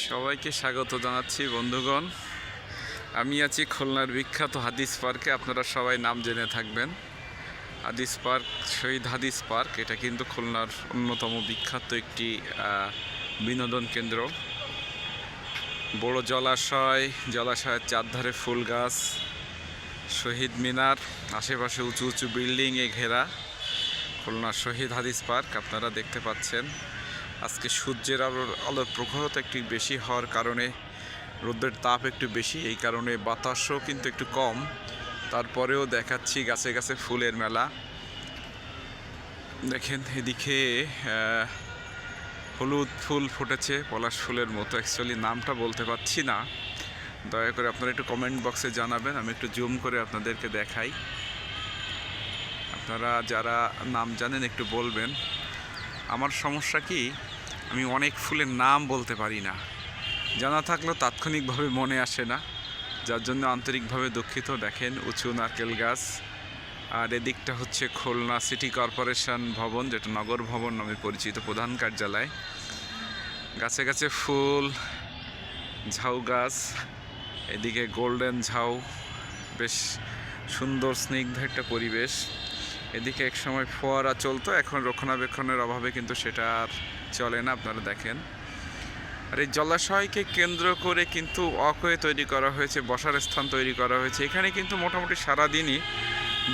সবাইকে স্বাগত জানাচ্ছি বন্ধুগণ। আমি আছি খুলনার বিখ্যাত হাদিস পার্কে। আপনারা সবাই নাম জেনে থাকবেন, হাদিস পার্ক, শহীদ হাদিস পার্ক। এটা কিন্তু খুলনার অন্যতম বিখ্যাত একটি বিনোদন কেন্দ্র। বড় জলাশয়ের চারধারে ফুল গাছ, শহীদ মিনার, আশেপাশে উঁচু উঁচু বিল্ডিংয়ে ঘেরা খুলনার শহীদ হাদিস পার্ক আপনারা দেখতে পাচ্ছেন। আজকে সূর্যের আলোর প্রখরতা একটু বেশি হওয়ার কারণে, রোদের তাপ একটু বেশি, এই কারণে বাতাসও কিন্তু একটু কম। তারপরেও দেখাচ্ছি গাছে গাছে ফুলের মেলা। দেখেন এদিকে হলুদ ফুল ফুটেছে, পলাশ ফুলের মতো। অ্যাকচুয়ালি নামটা বলতে পারছি না, দয়া করে আপনারা একটু কমেন্ট বক্সে জানাবেন, আমি একটু জুম করে আপনাদেরকে দেখাই। আপনারা যারা নাম জানেন একটু বলবেন। আমার সমস্যা কি, আমি অনেক ফুলের নাম বলতে পারি না, জানা থাকলেও তাৎক্ষণিকভাবে মনে আসে না, যার জন্য আন্তরিকভাবে দুঃখিত। দেখেন উঁচু নারকেল গাছ, আর এদিকটা হচ্ছে খুলনা সিটি কর্পোরেশন ভবন, যেটা নগর ভবন নামে পরিচিত, প্রধান কার্যালয়। গাছে গাছে ফুল, ঝাউ গাছ, এদিকে গোল্ডেন ঝাউ, বেশ সুন্দর স্নিগ্ধ একটা পরিবেশ। এদিকে এক সময় ফোয়ারা চলতো, এখন রক্ষণাবেক্ষণের অভাবে কিন্তু সেটা আর চলে না, আপনারা দেখেন। আর এই জলাশয়কে কেন্দ্র করে কিন্তু ওয়াকওয়ে তৈরি করা হয়েছে, বসার স্থান তৈরি করা হয়েছে। এখানে কিন্তু মোটামুটি সারাদিনই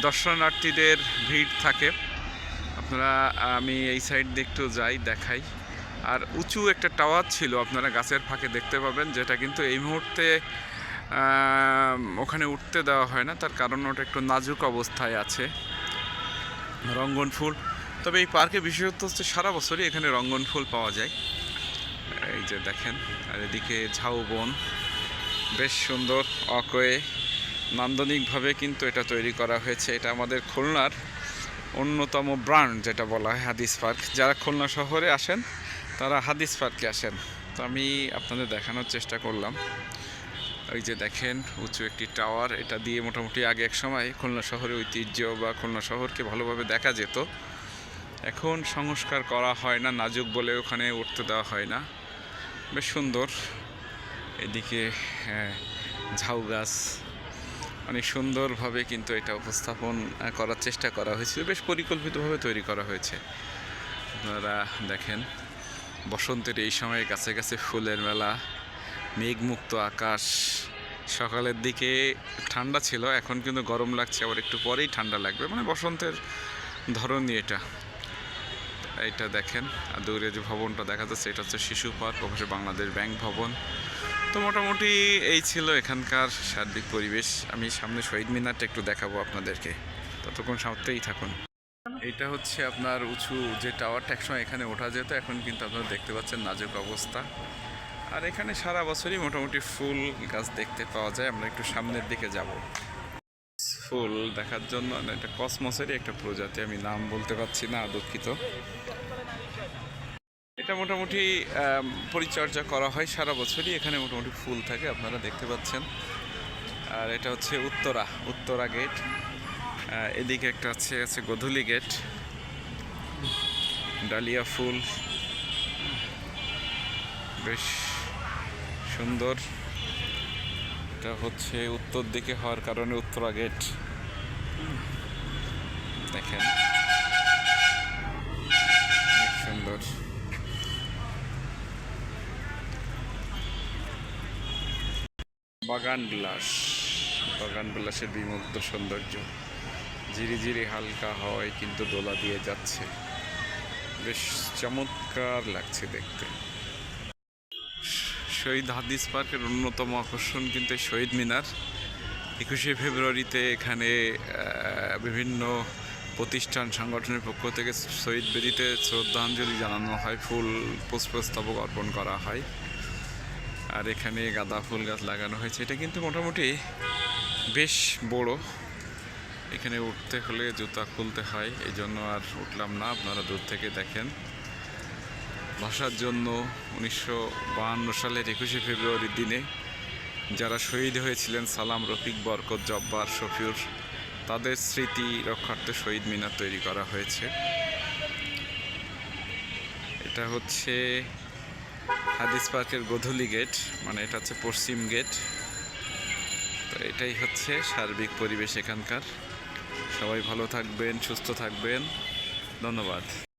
দর্শনার্থীদের ভিড় থাকে। আপনারা, আমি এই সাইড দিয়ে একটু যাই, দেখাই। আর উঁচু একটা টাওয়ার ছিল, আপনারা গাছের ফাঁকে দেখতে পাবেন, যেটা কিন্তু এই মুহূর্তে ওখানে উঠতে দেওয়া হয় না, তার কারণ ওটা একটু নাজুক অবস্থায় আছে। রঙ্গন ফুল, তবে এই পার্কে বিশেষত্ব হচ্ছে সারা বছরই এখানে রঙ্গন ফুল পাওয়া যায়। এই যে দেখেন, আর এদিকে ঝাউবন, বেশ সুন্দর ওয়াকওয়ে, নান্দনিকভাবে কিন্তু এটা তৈরি করা হয়েছে। এটা আমাদের খুলনার অন্যতম ব্র্যান্ড, যেটা বলা হয় হাদিস পার্ক। যারা খুলনা শহরে আসেন তারা হাদিস পার্কে আসেন। তো আমি আপনাদের দেখানোর চেষ্টা করলাম। ওই যে দেখেন উঁচু একটি টাওয়ার, এটা দিয়ে মোটামুটি আগে এক সময় খুলনা শহরের ঐতিহ্য বা খুলনা শহরকে ভালোভাবে দেখা যেত। এখন সংস্কার করা হয় না, নাজুক বলে ওখানে উঠতে দেওয়া হয় না। বেশ সুন্দর। এদিকে ঝাউ গাছ, অনেক সুন্দরভাবে কিন্তু এটা উপস্থাপন করার চেষ্টা করা হয়েছিল, বেশ পরিকল্পিতভাবে তৈরি করা হয়েছে। আপনারা দেখেন বসন্তের এই সময় গাছে গাছে ফুলের মেলা, মেঘমুক্ত আকাশ। সকালের দিকে ঠান্ডা ছিল, এখন কিন্তু গরম লাগছে, আবার একটু পরেই ঠান্ডা লাগবে, মানে বসন্তের ধরনই এটা। এইটা দেখেন, আর দূরে যে ভবনটা দেখা যাচ্ছে এটা হচ্ছে শিশু পার্ক, অবশ্যই বাংলাদেশ ব্যাংক ভবন। তো মোটামুটি এই ছিল এখানকার সার্বিক পরিবেশ। আমি সামনে শহীদ মিনারটা একটু দেখাবো আপনাদেরকে, ততক্ষণ সাথেই থাকুন। এটা হচ্ছে আপনার উঁচু যে টাওয়ারটা, একসময় এখানে ওঠা যেত, এখন কিন্তু আপনারা দেখতে পাচ্ছেন নাজুক অবস্থা। আর এখানে সারা বছরই মোটামুটি ফুল গাছ দেখতে পাওয়া যায়। আমরা একটু সামনের দিকে যাব ফুল দেখার জন্য। এটা কসমসেরই একটা প্রজাতি, আমি নাম বলতে পারছি না, দুঃখিত। এটা মোটামুটি পরিচর্যা করা হয় সারা বছরই, এখানে মোটামুটি ফুল থাকে, আপনারা দেখতে পাচ্ছেন। আর এটা হচ্ছে উত্তরা গেট। এদিকে একটা আছে গোধূলি গেট, ডালিয়া ফুল, বেশ সুন্দর। এটা হচ্ছে উত্তর দিকে হওয়ার কারণে উত্তরা গেট। দেখেন অনেক সুন্দর। বাগান বিলাসের বিমুগ্ধ সৌন্দর্য, ঝিরিঝিরি হালকা হাওয়ায় কিন্তু দোলা দিয়ে যাচ্ছে, বেশ চমৎকার লাগছে দেখতে। শহীদ হাদিস পার্কের অন্যতম আকর্ষণ কিন্তু শহীদ মিনার। 21শে ফেব্রুয়ারিতে এখানে বিভিন্ন প্রতিষ্ঠান সংগঠনের পক্ষ থেকে শহীদ বেদিতে শ্রদ্ধাঞ্জলি জানানো হয়, পুষ্পস্তবক অর্পণ করা হয়। আর এখানে গাঁদা ফুল গাছ লাগানো হয়েছে। এটা কিন্তু মোটামুটি বেশ বড়, এখানে উঠতে হলে জুতা খুলতে হয়, এই জন্য আর উঠলাম না, আপনারা দূর থেকে দেখেন। ভাষার জন্য 1952 সালের 21শে ফেব্রুয়ারির দিনে যারা শহীদ হয়েছিলেন, সালাম, রফিক, বরকত, জব্বার, শফিউর, তাদের স্মৃতি রক্ষার্থে শহীদ মিনার তৈরি করা হয়েছে। এটা হচ্ছে হাদিস পার্কের গোধূলি গেট, মানে এটা হচ্ছে পশ্চিম গেট। তো এটাই হচ্ছে সার্বিক পরিবেশ এখানকার। সবাই ভালো থাকবেন, সুস্থ থাকবেন, ধন্যবাদ।